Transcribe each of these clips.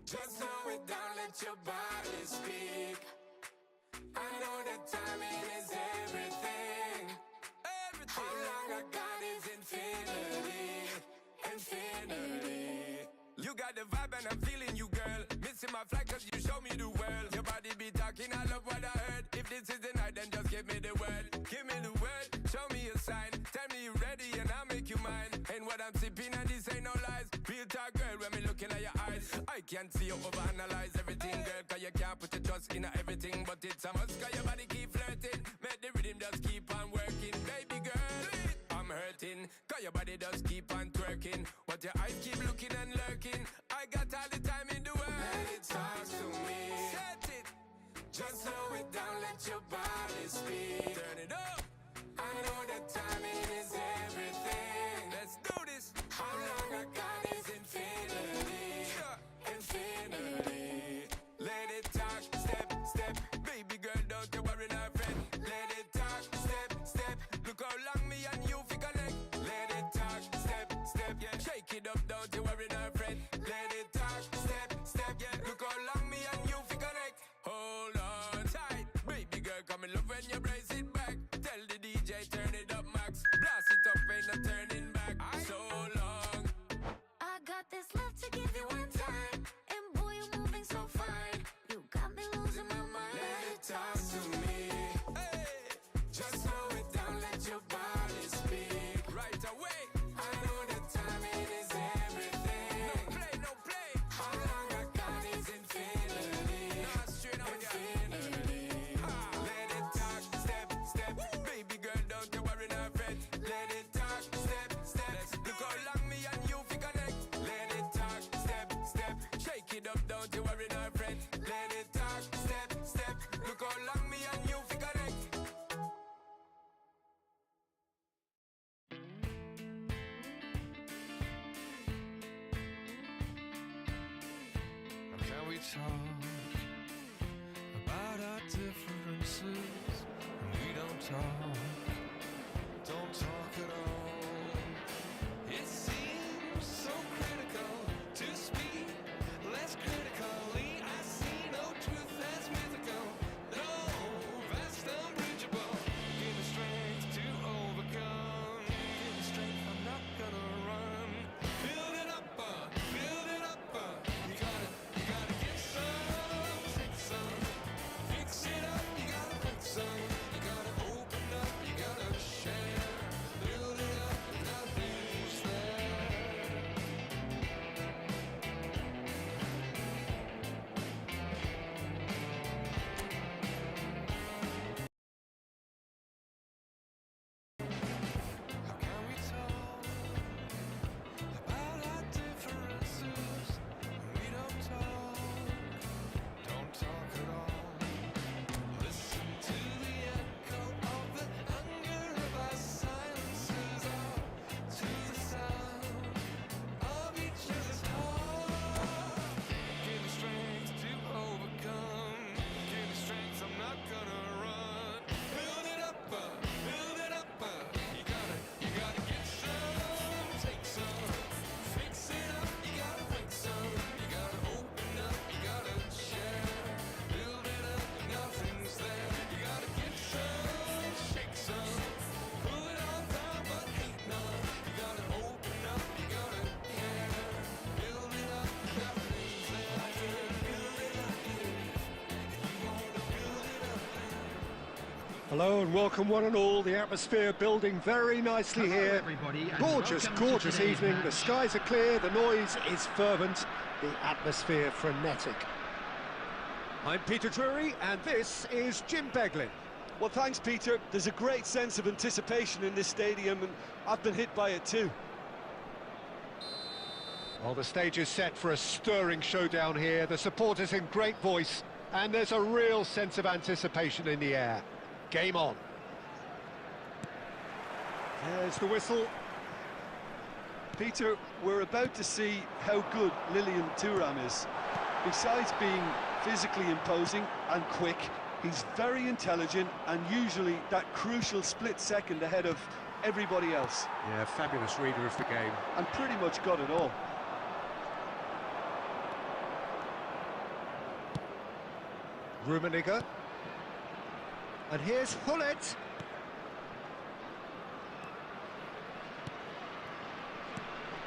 Just slow it down, let your body speak. I know that timing is everything. How long I got is infinity, infinity. You got the vibe and I'm feeling you, girl. Missing my flight cause you show me the world. Your body be talking, I love what I heard. If this is the night, then just give me the word. Give me the word, show me a sign. Tell me you ready and I'll make you mine. Ain't what I'm sipping and this ain't no lies. Real talk, girl, when me looking at your eyes. I can't see you overanalyze everything, girl. Cause you can't put your trust in everything. But it's a must cause your body keep flirting. Make the rhythm just keep on working. Baby girl, I'm hurting. Cause your body just keep on twerking. But your eyes keep looking and lurking. I got all the time in the world. Let it talk to me. Set it. Just slow it down, let your body speak. Turn it up. I know that timing is everything. Let's do this. How long I got is infinity, infinity. Let it talk, step, step. Baby girl, don't you worry, now, friend. Let it talk, step, step. Look how long me and you fi connect. Let it talk, step, step. Yeah, shake it up, don't you worry, now, friend. Let it talk, step, step. Yeah, look how long me and you fi connect. Hold on tight, baby girl, come in love when you brace it back. Tell the DJ turn it up, max. Blast it up, ain't no turning back. So long. I got this love to give you one time, and boy you're moving so fine. You got me losing my mind. Let it talk to me. Hey, just slow it down, let your body speak. Right away. I know that timing is everything. No play, no play. How long I got is infinity. Nah, straight up, infinity. Let it talk, step, step. Baby girl, don't you worry, now, friend. Let it talk, step, step. Look how long me and you fi connect. Let it talk, step, step. Shake it up, don't you worry, now, friend. Let it talk, step, step. Look how long me and you fi connect. How can we talk about our differences when we don't talk at all? It seems so critical to speak less critically. I see no truth that's mythical, no vast unbridgeable. Give me strength to overcome. Give me strength, I'm not gonna run. Build it up, build it up. You gotta get some, take some, fix it up. You gotta put some. You gotta open up. You gotta share. Build it up, nothing's there. How can we talk about our differences when we don't talk at all? Listen to the echo of the hunger of our silences, or to the sound of each other's heart. Give me strength to overcome. Give me strength, I'm not gonna run. Build it up, build it up. You gotta get some, take some, fix it up. You gotta break some. You gotta open up. You gotta share. Build it up, nothing's there. You gotta get some, shake some, pull it all down, but hate none. You gotta open up. You gotta care. Build it up, nothing's there. Build it up, you wanna build it up. Hello and welcome one and all. The atmosphere building very nicely here. Everybody, and Gorgeous, welcome to gorgeous today's evening. The match. skies are clear, the noise is fervent, the atmosphere frenetic. I'm Peter Drury and this is Jim Beglin. Well, thanks, Peter. There's a great sense of anticipation in this stadium, and I've been hit by it too. Well, the stage is set for a stirring showdown here. The supporters in great voice, and there's a real sense of anticipation in the air. Game on. There's the whistle. Peter, we're about to see how good Lilian Thuram is. Besides being physically imposing and quick, he's very intelligent and usually that crucial split second ahead of everybody else. Yeah, fabulous reader of the game. And pretty much got it all. Rummenigge. And here's Hullet.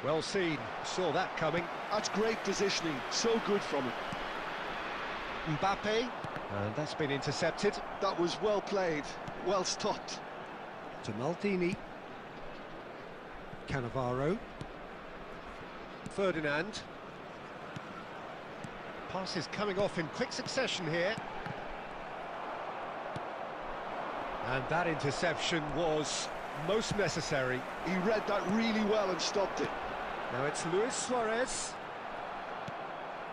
Well seen, saw that coming. That's great positioning, so good from him. Mbappe, and that's been intercepted. That was well played, well stopped. To Maldini. Cannavaro. Ferdinand. Passes coming off in quick succession here. And that interception was most necessary. He read that really well and stopped it. Now it's Luis Suarez.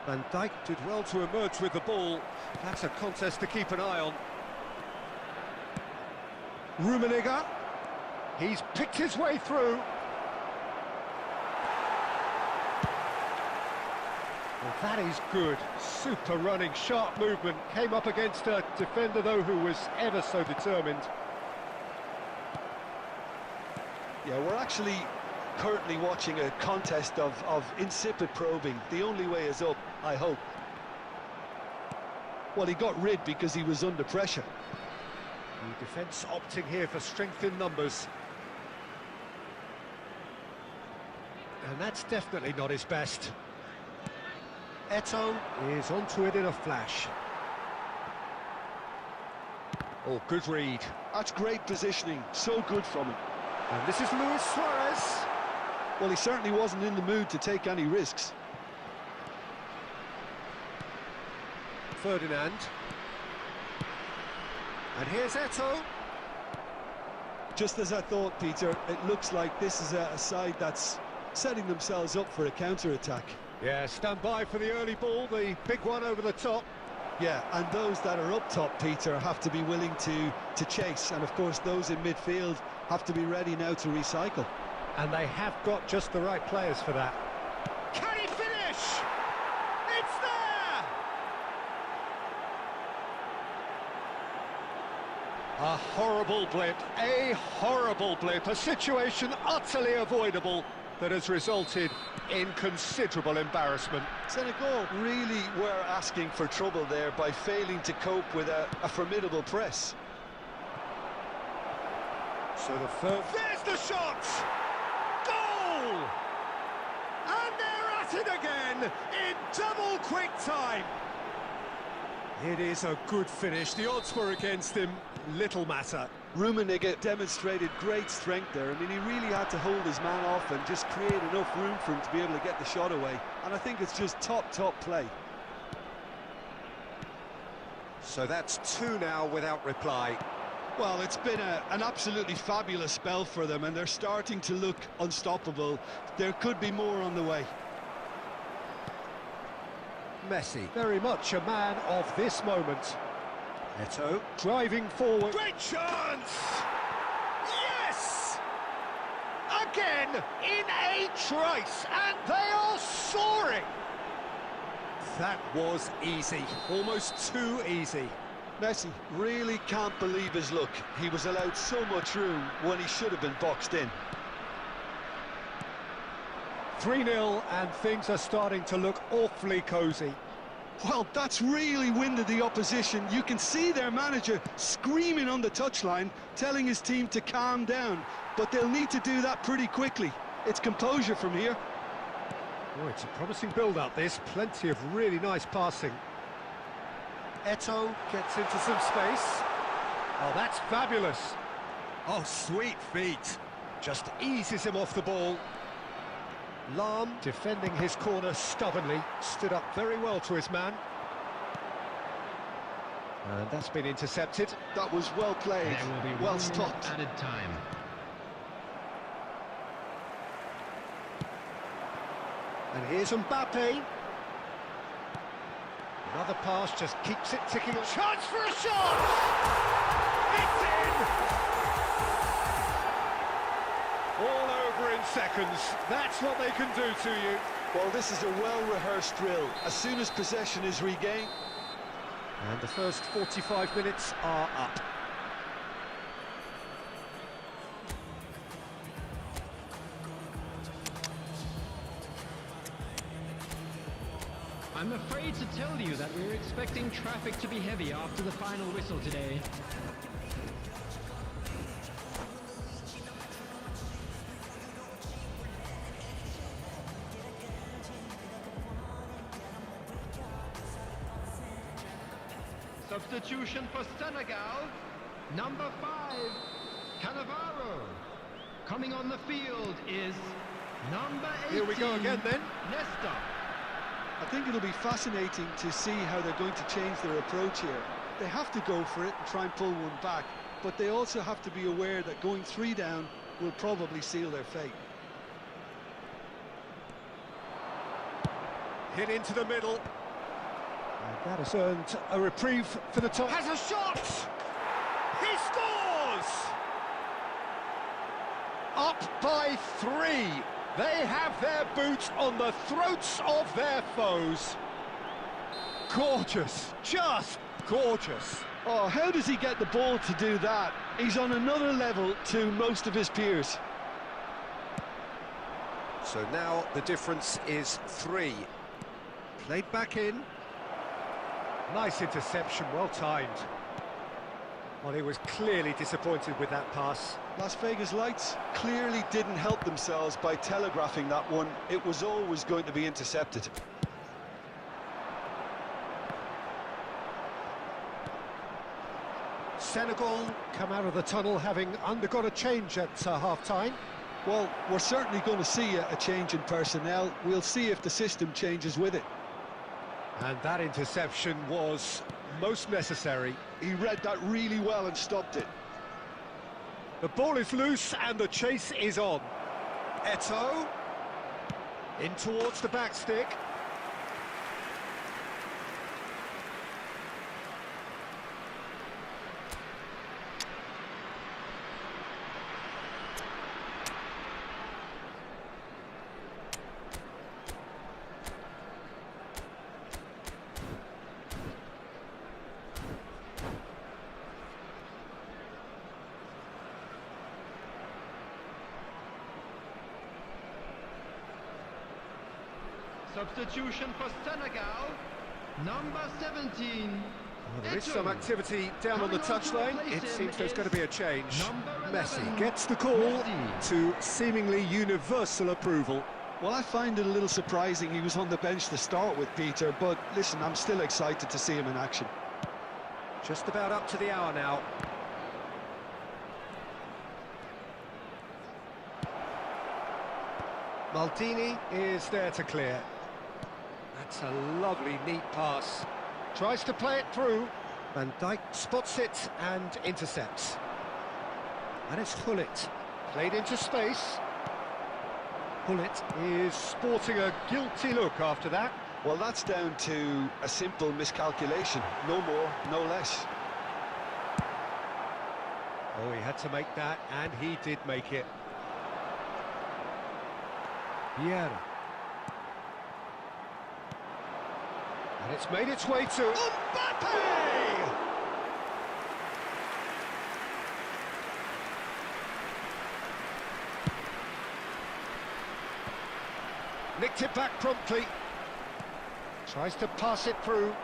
Van Dijk did well to emerge with the ball. That's a contest to keep an eye on. Rummenigge. He's picked his way through. Well, that is good. Super running, sharp movement. Came up against a defender, though, who was ever so determined. Yeah, we're actually currently watching a contest of insipid probing. The only way is up, I hope. Well, he got rid because he was under pressure. The defence opting here for strength in numbers. And that's definitely not his best. Eto'o is onto it in a flash. Oh, good read. That's great positioning, so good from him. And this is Luis Suarez. Well, he certainly wasn't in the mood to take any risks. Ferdinand. And here's Eto'o. Just as I thought, Peter, it looks like this is a side that's setting themselves up for a counter-attack. Yeah, stand by for the early ball, the big one over the top. Yeah, and those that are up top, Peter, have to be willing to chase. And, of course, those in midfield have to be ready now to recycle. And they have got just the right players for that. Can he finish? It's there! A horrible blip, a situation utterly avoidable that has resulted in considerable embarrassment. Senegal really were asking for trouble there by failing to cope with a formidable press. So the first... There's the shot! Goal! And they're at it again in double quick time. It is a good finish. The odds were against him. Little matter. Rummenigge demonstrated great strength there. I mean, he really had to hold his man off and just create enough room for him to be able to get the shot away. And I think it's just top play. So that's 2 now without reply. Well, it's been an absolutely fabulous spell for them, and they're starting to look unstoppable. There could be more on the way. Messi, very much a man of this moment. Eto'o driving forward. Great chance! Yes! Again in a trice, and they are soaring. That was easy, almost too easy. Messi really can't believe his luck. He was allowed so much room when he should have been boxed in. 3-0, and things are starting to look awfully cosy. Well, that's really winded the opposition. You can see their manager screaming on the touchline, telling his team to calm down. But they'll need to do that pretty quickly. It's composure from here. Oh, it's a promising build-up, this. Plenty of really nice passing. Eto'o gets into some space. Oh, that's fabulous. Oh, sweet feet. Just eases him off the ball. Lahm, defending his corner stubbornly, stood up very well to his man. And that's been intercepted. That was well played, There will be well one stopped. added time. And here's Mbappe. Another pass just keeps it ticking. Chance for a shot! It's in! All over in seconds. That's what they can do to you. Well, this is a well-rehearsed drill. As soon as possession is regained... And the first 45 minutes are up. I'm afraid to tell you that we're expecting traffic to be heavy after the final whistle today. Substitution for Senegal, number 5, Cannavaro. Coming on the field is number 18. Here we go again then. Nesta. I think it'll be fascinating to see how they're going to change their approach here. They have to go for it and try and pull one back, but they also have to be aware that going 3 down will probably seal their fate. Hit into the middle. And that has earned a reprieve for the top. Has a shot! He scores! Up by 3. They have their boots on the throats of their foes. Gorgeous, just gorgeous. Oh, how does he get the ball to do that? He's on another level to most of his peers. So now the difference is 3. Played back in. Nice interception, well timed. Well, he was clearly disappointed with that pass. Las Vegas Lights clearly didn't help themselves by telegraphing that one. It was always going to be intercepted. Senegal come out of the tunnel having undergone a change at half-time. Well, we're certainly going to see a change in personnel. We'll see if the system changes with it. And that interception was most necessary. He read that really well and stopped it. The ball is loose and the chase is on. Eto'o in towards the back stick. Substitution for Senegal, number 17. Well, there is some activity down on the touchline. It seems there's going to be a change. Messi gets the call to seemingly universal approval. Well, I find it a little surprising he was on the bench to start with, Peter, but listen, I'm still excited to see him in action. Just about up to the hour now. Maldini is there to clear. That's a lovely, neat pass. Tries to play it through. Van Dijk spots it and intercepts. And it's Gullit. Played into space. Gullit is sporting a guilty look after that. Well, that's down to a simple miscalculation. No more, no less. Oh, he had to make that, and he did make it. Vieira. And it's made its way to Mbappe! Nicked it back promptly. Tries to pass it through.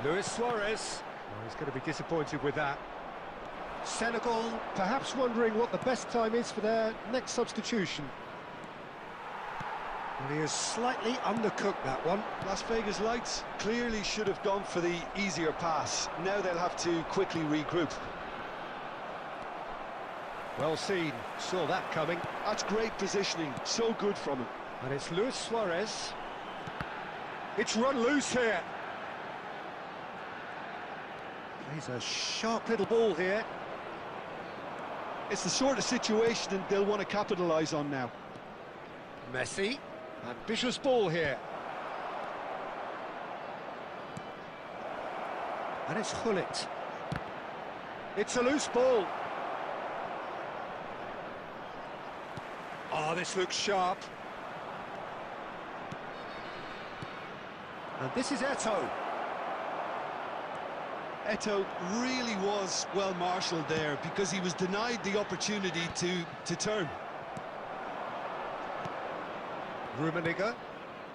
Luis Suarez. Oh, he's going to be disappointed with that. Senegal perhaps wondering what the best time is for their next substitution. Well, he has slightly undercooked that one. Las Vegas Lights clearly should have gone for the easier pass. Now they'll have to quickly regroup. Well seen, saw that coming. That's great positioning, so good from him. And it's Luis Suarez. It's run loose here. Plays a sharp little ball here. It's the sort of situation they'll want to capitalise on now. Messi, ambitious ball here. And it's Gullit. It's a loose ball. Oh, this looks sharp. And this is Eto'o. Eto'o really was well marshalled there because he was denied the opportunity to turn. Rummenigge.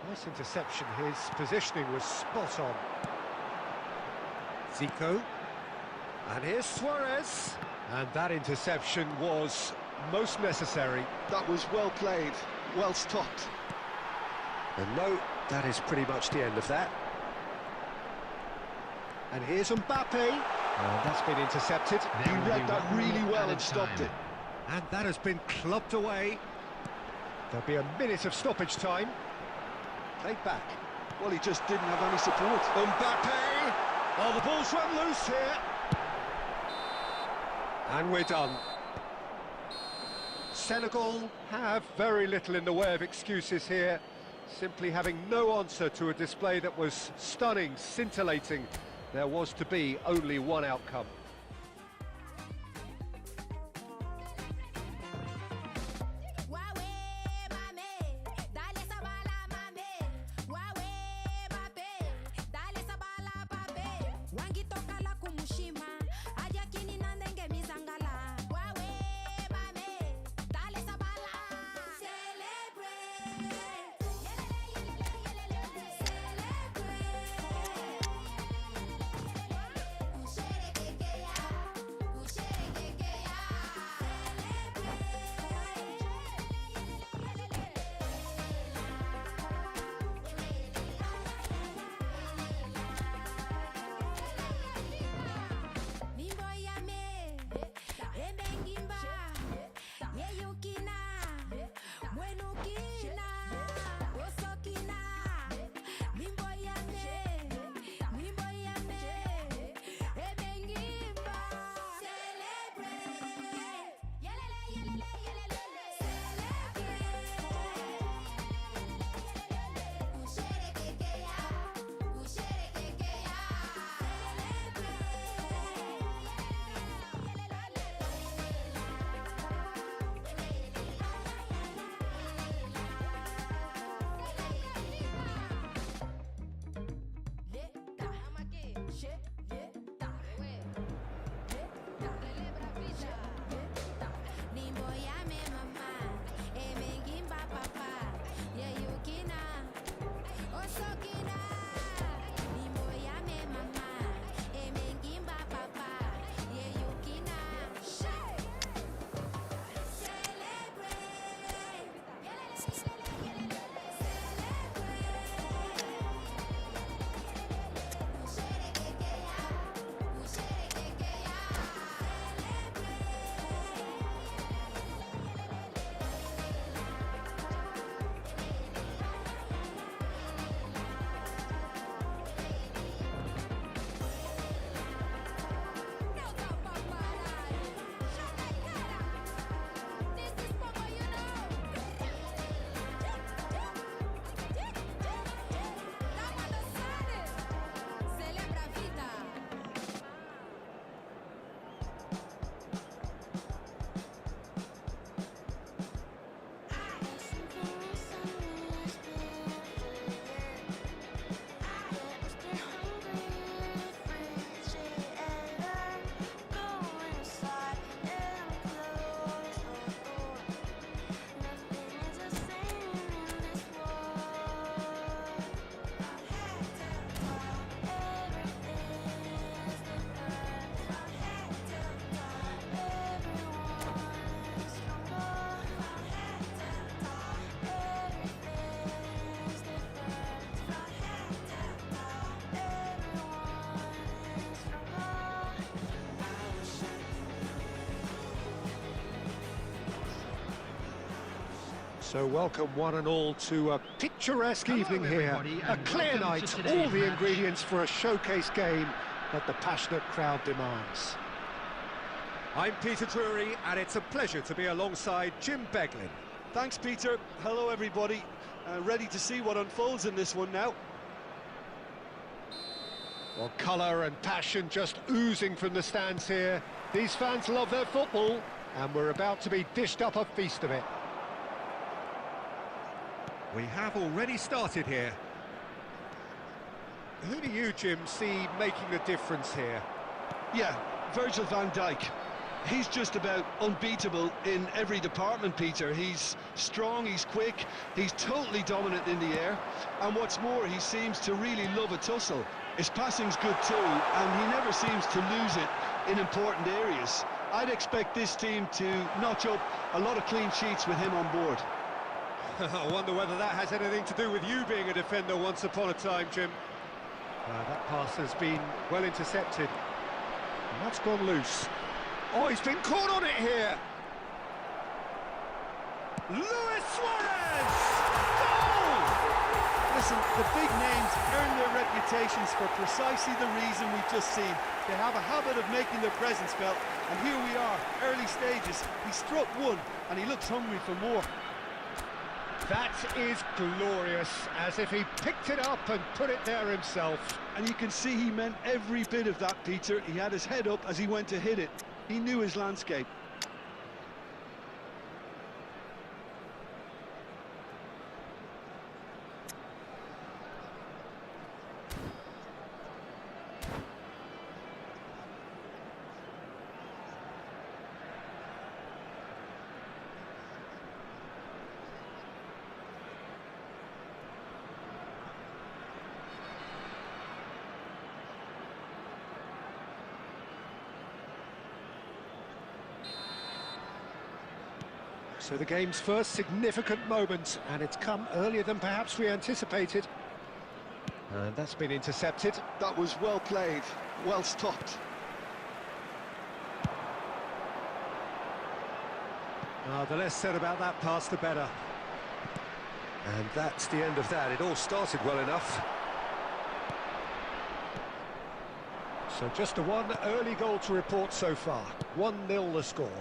Nice interception, his positioning was spot on. Zico. And here's Suarez. And that interception was most necessary. That was well played, well stopped. And no, that is pretty much the end of that. And here's Mbappe. And that's been intercepted. He read that really well and stopped it. And that has been clubbed away. There'll be a minute of stoppage time. Played back. Well, he just didn't have any support. Mbappe! Oh, the ball's run loose here. And we're done. Senegal have very little in the way of excuses here, simply having no answer to a display that was stunning, scintillating. There was to be only one outcome. So welcome one and all to a picturesque evening here. everybody, A and clear welcome to night, today's all the match. ingredients for a showcase game that the passionate crowd demands. I'm Peter Drury, and it's a pleasure to be alongside Jim Beglin. Thanks, Peter. Hello, everybody. Ready to see what unfolds in this one now. Well, colour and passion just oozing from the stands here. These fans love their football, and we're about to be dished up a feast of it. We have already started here. Who do you, Jim, see making the difference here? Yeah, Virgil van Dijk. He's just about unbeatable in every department, Peter. He's strong, he's quick, he's totally dominant in the air, and what's more, he seems to really love a tussle. His passing's good too, and he never seems to lose it in important areas. I'd expect this team to notch up a lot of clean sheets with him on board. I wonder whether that has anything to do with you being a defender once upon a time, Jim. That pass has been well intercepted. And that's gone loose. Oh, he's been caught on it here. Luis Suarez! Goal! Listen, the big names earn their reputations for precisely the reason we've just seen. They have a habit of making their presence felt, and here we are, early stages. He struck one, and he looks hungry for more. That is glorious, as if he picked it up and put it there himself. And you can see he meant every bit of that, Peter. He had his head up as he went to hit it. He knew his landscape. So the game's first significant moment, and it's come earlier than perhaps we anticipated. And that's been intercepted. That was well played, well stopped. The less said about that pass, the better. And that's the end of that. It all started well enough. So just a one early goal to report so far. 1-0 the score.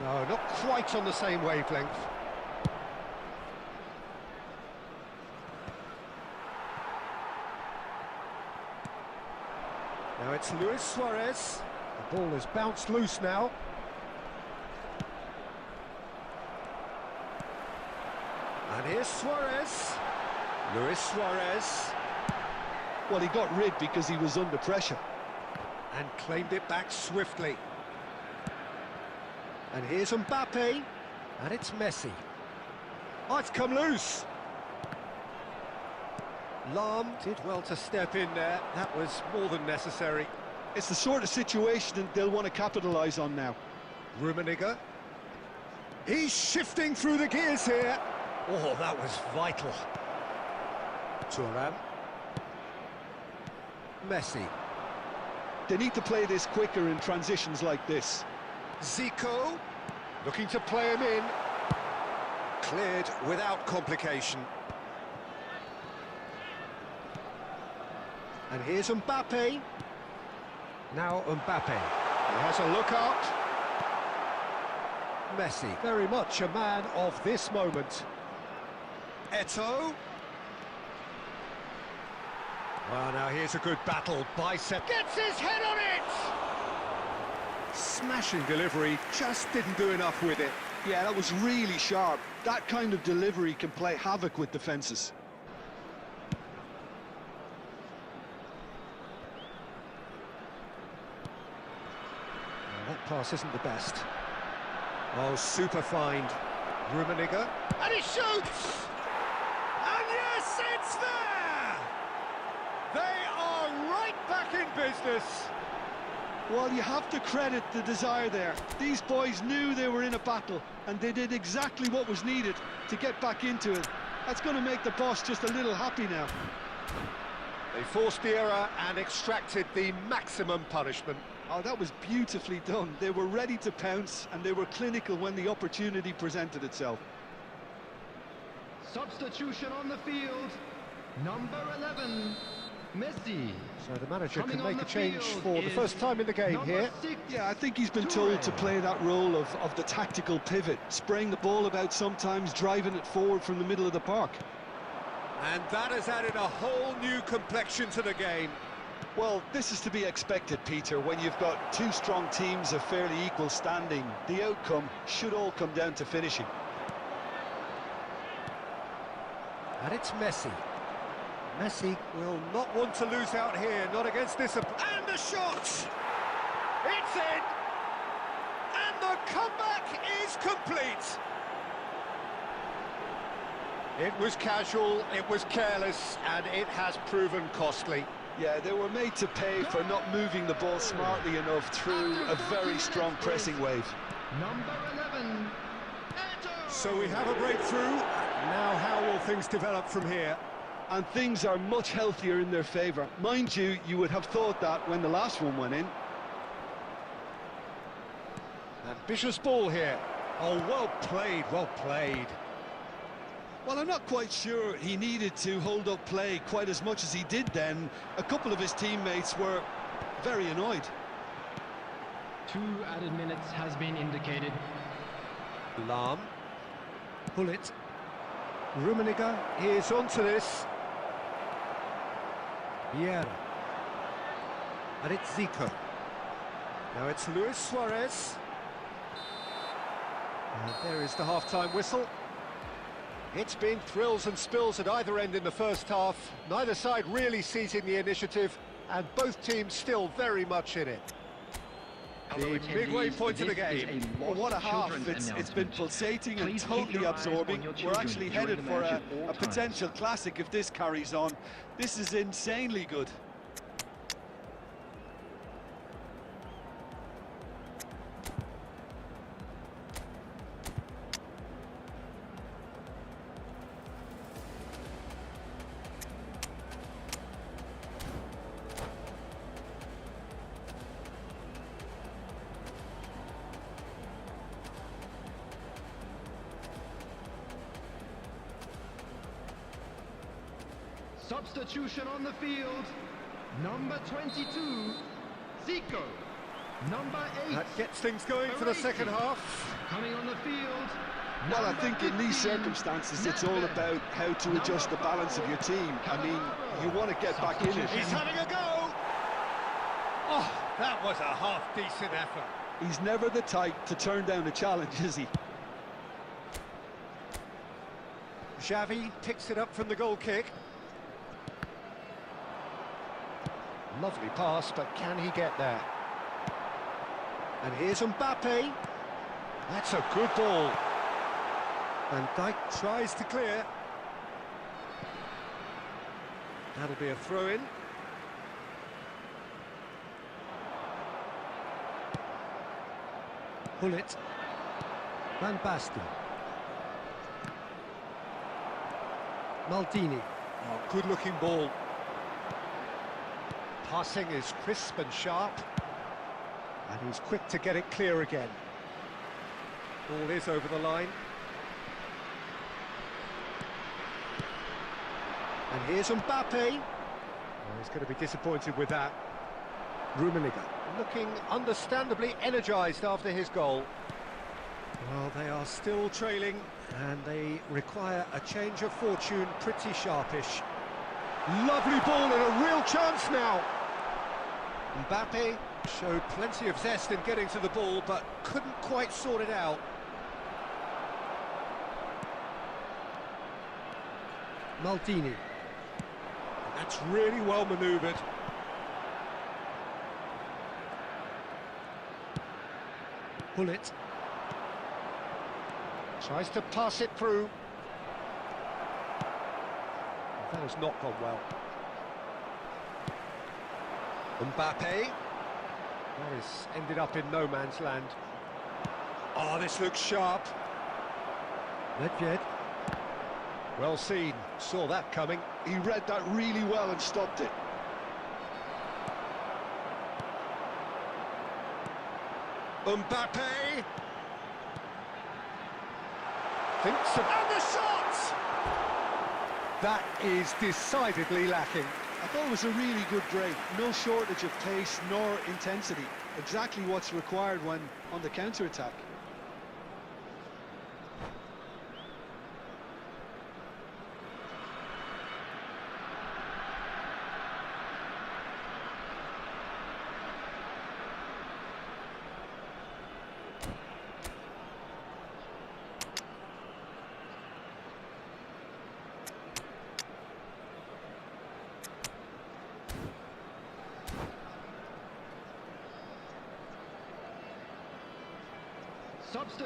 No, not quite on the same wavelength. Now it's Luis Suarez. The ball is bounced loose now. And here's Suarez. Luis Suarez. Well, he got rid because he was under pressure. And claimed it back swiftly. And here's Mbappe, and it's Messi. Oh, it's come loose. Lahm did well to step in there. That was more than necessary. It's the sort of situation that they'll want to capitalise on now. Rummenigge. He's shifting through the gears here. Oh, that was vital. Thuram. Messi. They need to play this quicker in transitions like this. Zico, looking to play him in. Cleared without complication. And here's Mbappe. Now Mbappe. He has a look out. Messi, very much a man of this moment. Eto'o. Well, now here's a good battle. Bicep. Gets his head on it! Smashing delivery, just didn't do enough with it. Yeah, that was really sharp. That kind of delivery can play havoc with defences. Well, that pass isn't the best. Oh, super find. Rummenigge. And he shoots! And yes, it's there! They are right back in business. Well, you have to credit the desire there. These boys knew they were in a battle, and they did exactly what was needed to get back into it. That's going to make the boss just a little happy now. They forced the error and extracted the maximum punishment. Oh, that was beautifully done. They were ready to pounce, and they were clinical when the opportunity presented itself. Substitution on the field. Number 11, Messi. So the manager can Coming make on a change field for the first time in the game number here. 6, Yeah, I think he's been told to play that role of the tactical pivot, spraying the ball about sometimes, driving it forward from the middle of the park. And that has added a whole new complexion to the game. Well, this is to be expected, Peter, when you've got two strong teams of fairly equal standing. The outcome should all come down to finishing. And it's Messi. Messi will not want to lose out here, not against this. And the shot! It's in! And the comeback is complete! It was casual, it was careless, and it has proven costly. Yeah, they were made to pay for not moving the ball smartly enough through a very strong pressing wave. Number 11, Eto. So we have a breakthrough. Now how will things develop from here? And things are much healthier in their favour. Mind you, you would have thought that when the last one went in. Ambitious ball here. Oh, well played, well played. Well, I'm not quite sure he needed to hold up play quite as much as he did then. A couple of his teammates were very annoyed. 2 added minutes has been indicated. Lam. Pull it. Rummenigge is onto this. Vieira. And it's Zico. Now it's Luis Suarez. And there is the half-time whistle. It's been thrills and spills at either end in the first half. Neither side really seizing the initiative, and both teams still very much in it. The midway point of the game. Well, what a half. It's been pulsating and totally absorbing. We're actually headed for a potential classic if this carries on. This is insanely good. Substitution on the field. Number 22, Zico. Number 8. That gets things going for the second half. Coming on the field. Well, I think in these circumstances, it's all about how to adjust the balance of your team. I mean, you want to get back in it. He's having a go! Oh, that was a half-decent effort. He's never the type to turn down a challenge, is he? Xavi picks it up from the goal kick. Lovely pass, but can he get there? And here's Mbappe. That's a good ball. Van Dijk tries to clear. That'll be a throw-in. Pull it. Van Basten. Maldini. Oh, good-looking ball. Passing is crisp and sharp. And he's quick to get it clear again. Ball is over the line. And here's Mbappe. Oh, he's going to be disappointed with that. Rummenigge looking understandably energised after his goal. Well, they are still trailing, and they require a change of fortune pretty sharpish. Lovely ball and a real chance now. Mbappe showed plenty of zest in getting to the ball, but couldn't quite sort it out. Maldini. That's really well manoeuvred. Pull it. Tries to pass it through. That has not gone well. Mbappe. That has ended up in no man's land. Oh, this looks sharp. Nedved. Well seen, saw that coming. He read that really well and stopped it. Mbappe. Thinks of... And the shot! That is decidedly lacking. I thought it was a really good break. No shortage of pace nor intensity. Exactly what's required when on the counter-attack.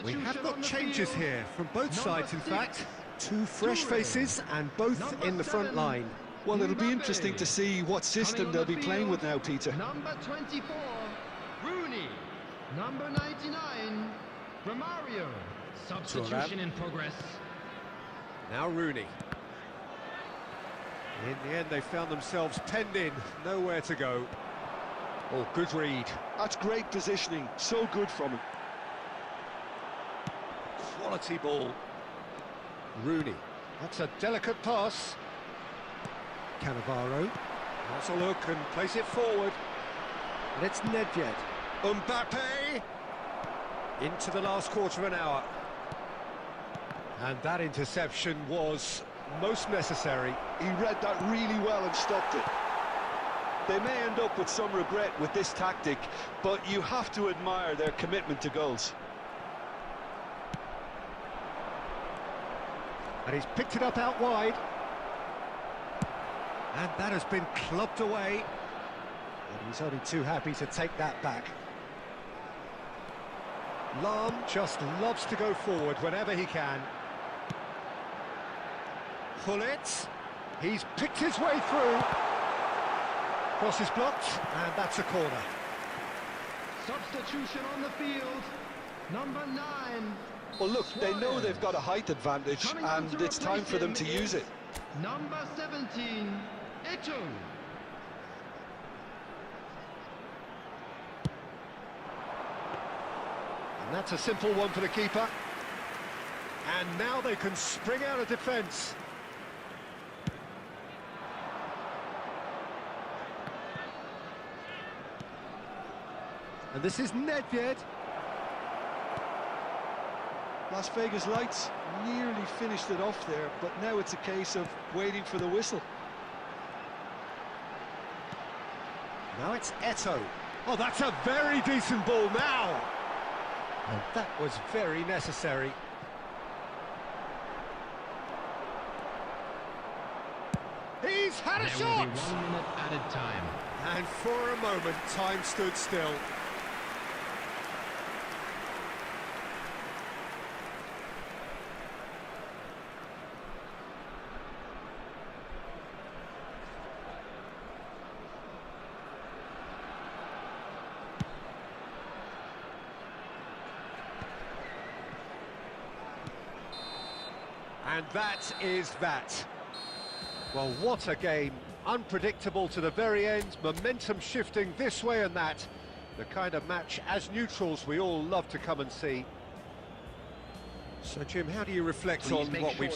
We have got changes here from both sides, in fact. Two fresh faces and both Number in the front 7. line. Well, it'll be Mbappe. interesting to see what system Coming they'll on the be playing with field, now, Peter. Number 24, Rooney. Number 99, Romario. Substitution in progress. Now Rooney. In the end, they found themselves penned in, nowhere to go. Oh, good read. That's great positioning, so good from him. Quality ball. Rooney. That's a delicate pass. Cannavaro. Has a look and plays it forward. And it's Nedved. Mbappe! Into the last quarter of an hour. And that interception was most necessary. He read that really well and stopped it. They may end up with some regret with this tactic, but you have to admire their commitment to goals. And he's picked it up out wide. And that has been clubbed away. And he's only too happy to take that back. Lahm just loves to go forward whenever he can. Pullet. He's picked his way through. Cross is blocked, and that's a corner. Substitution on the field. Number 9. Well, look, they know they've got a height advantage, Coming on and to it's time replace for them him to use is it. Number 17, Eto'o. And that's a simple one for the keeper. And now they can spring out of defence. And this is Nedved. Las Vegas Lights nearly finished it off there, but now it's a case of waiting for the whistle. Now it's Eto'o. Oh, that's a very decent ball now. And that was very necessary. He's had a There shot! will be 1 minute added time. And for a moment, time stood still. And that is that. Well, what a game. Unpredictable to the very end, momentum shifting this way and that. The kind of match, as neutrals, we all love to come and see. So, Jim, how do you reflect Please on make what sure we've